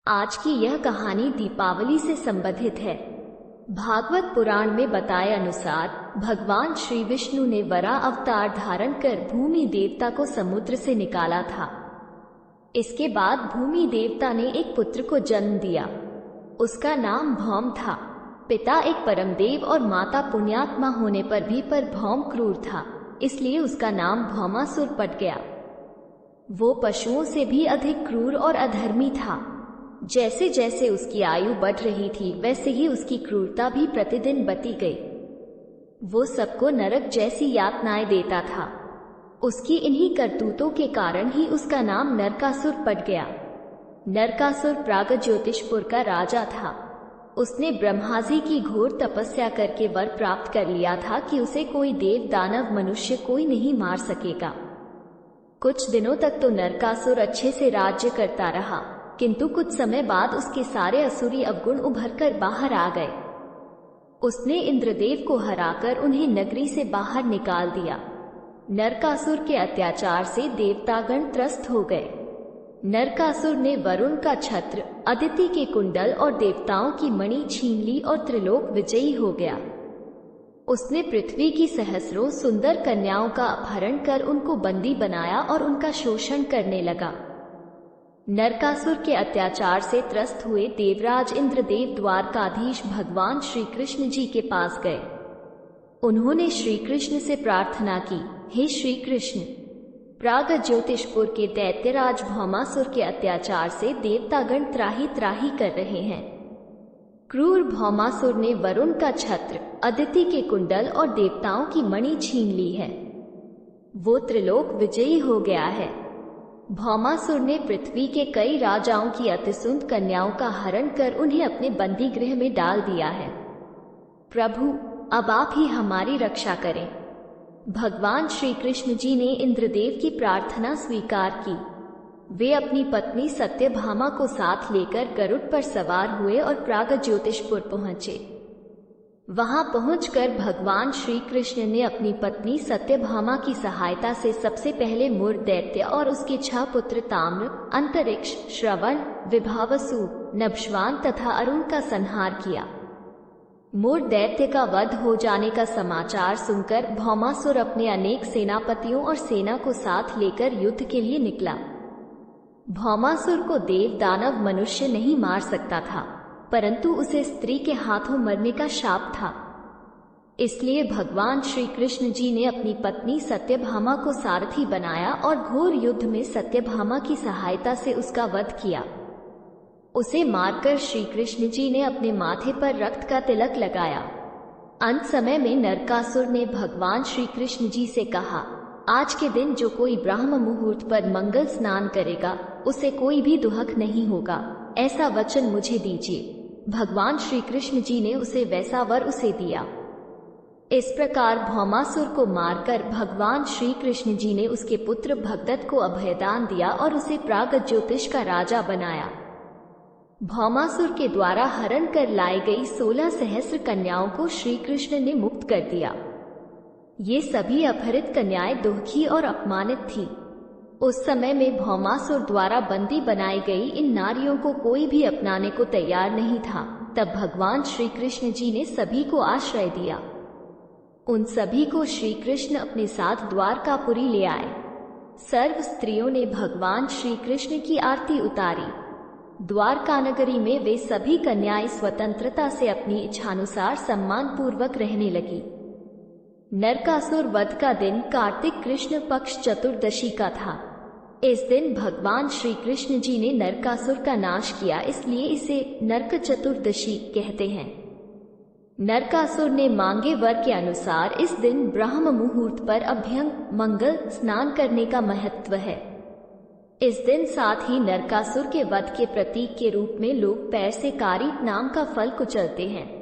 आज की यह कहानी दीपावली से संबंधित है। भागवत पुराण में बताए अनुसार भगवान श्री विष्णु ने वराह अवतार धारण कर भूमि देवता को समुद्र से निकाला था। इसके बाद भूमि देवता ने एक पुत्र को जन्म दिया। उसका नाम भौम था। पिता एक परमदेव और माता पुण्यात्मा होने पर भौम क्रूर था, इसलिए उसका नाम भौमासुर पड़ गया। वो पशुओं से भी अधिक क्रूर और अधर्मी था। जैसे जैसे उसकी आयु बढ़ रही थी वैसे ही उसकी क्रूरता भी प्रतिदिन बढ़ती गई। वो सबको नरक जैसी यातनाएं देता था। उसकी इन्हीं करतूतों के कारण ही उसका नाम नरकासुर पड़ गया। नरकासुर प्रागज्योतिषपुर का राजा था। उसने ब्रह्माजी की घोर तपस्या करके वर प्राप्त कर लिया था कि उसे कोई देव दानव मनुष्य कोई नहीं मार सकेगा। कुछ दिनों तक तो नरकासुर अच्छे से राज्य करता रहा, किंतु कुछ समय बाद उसके सारे असुरी अवगुण उभरकर बाहर आ गए। उसने इंद्रदेव को हराकर उन्हें नगरी से बाहर निकाल दिया। नरकासुर के अत्याचार से देवतागण त्रस्त हो गए। नरकासुर ने वरुण का छत्र, अदिति के कुंडल और देवताओं की मणि छीन ली और त्रिलोक विजयी हो गया। उसने पृथ्वी की सहस्रों सुंदर कन्याओं का अपहरण कर उनको बंदी बनाया और उनका शोषण करने लगा। नरकासुर के अत्याचार से त्रस्त हुए देवराज इंद्रदेव द्वारकाधीश भगवान श्री कृष्ण जी के पास गए। उन्होंने श्री कृष्ण से प्रार्थना की, हे श्री कृष्ण, प्रागज्योतिषपुर के दैत्यराज भौमासुर के अत्याचार से देवतागण त्राही त्राही कर रहे हैं। क्रूर भौमासुर ने वरुण का छत्र, अदिति के कुंडल और देवताओं की मणि छीन ली है। वो त्रिलोक विजयी हो गया है। भौमासुर ने पृथ्वी के कई राजाओं की अतिसुंद कन्याओं का हरण कर उन्हें अपने बंदी गृह में डाल दिया है। प्रभु, अब आप ही हमारी रक्षा करें। भगवान श्री कृष्ण जी ने इंद्रदेव की प्रार्थना स्वीकार की। वे अपनी पत्नी सत्यभामा को साथ लेकर गरुड़ पर सवार हुए और प्रागज्योतिषपुर पहुंचे। वहां पहुंचकर भगवान श्री कृष्ण ने अपनी पत्नी सत्यभामा की सहायता से सबसे पहले मूर दैत्य और उसके 6 पुत्र ताम्र, अंतरिक्ष, श्रवण, विभावसु, नभश्वान तथा अरुण का संहार किया। मूर दैत्य का वध हो जाने का समाचार सुनकर भौमासुर अपने अनेक सेनापतियों और सेना को साथ लेकर युद्ध के लिए निकला। भौमासुर को देव दानव मनुष्य नहीं मार सकता था, परंतु उसे स्त्री के हाथों मरने का शाप था। इसलिए भगवान श्री कृष्ण जी ने अपनी पत्नी सत्यभामा को सारथी बनाया और घोर युद्ध में सत्यभामा की सहायता से उसका वध किया। उसे मारकर श्री कृष्ण जी ने अपने माथे पर रक्त का तिलक लगाया। अंत समय में नरकासुर ने भगवान श्री कृष्ण जी से कहा, आज के दिन जो कोई ब्राह्म मुहूर्त पर मंगल स्नान करेगा उसे कोई भी दुहक नहीं होगा, ऐसा वचन मुझे दीजिए। भगवान श्री कृष्ण जी ने उसे वैसा वर उसे दिया। इस प्रकार भौमासुर को मारकर भगवान श्री कृष्ण जी ने उसके पुत्र भगदत्त को अभयदान दिया और उसे प्रागज्योतिष का राजा बनाया। भौमासुर के द्वारा हरण कर लाई गई 16 सहस्र कन्याओं को श्री कृष्ण ने मुक्त कर दिया। ये सभी अपहरित कन्याएं दुखी और अपमानित थी। उस समय में भौमासुर द्वारा बंदी बनाई गई इन नारियों को कोई भी अपनाने को तैयार नहीं था। तब भगवान श्री कृष्ण जी ने सभी को आश्रय दिया। उन सभी को श्री कृष्ण अपने साथ द्वारकापुरी ले आए। सर्व स्त्रियों ने भगवान श्री कृष्ण की आरती उतारी। द्वारका नगरी में वे सभी कन्याएं स्वतंत्रता से अपनी इच्छानुसार सम्मान पूर्वक रहने लगी। नरकासुर वध का दिन कार्तिक कृष्ण पक्ष चतुर्दशी का था। इस दिन भगवान श्री कृष्ण जी ने नरकासुर का नाश किया, इसलिए इसे नरक चतुर्दशी कहते हैं। नरकासुर ने मांगे वर के अनुसार इस दिन ब्रह्म मुहूर्त पर अभ्यंग मंगल स्नान करने का महत्व है। इस दिन साथ ही नरकासुर के वध के प्रतीक के रूप में लोग पैर से कारी नाम का फल कुचलते हैं।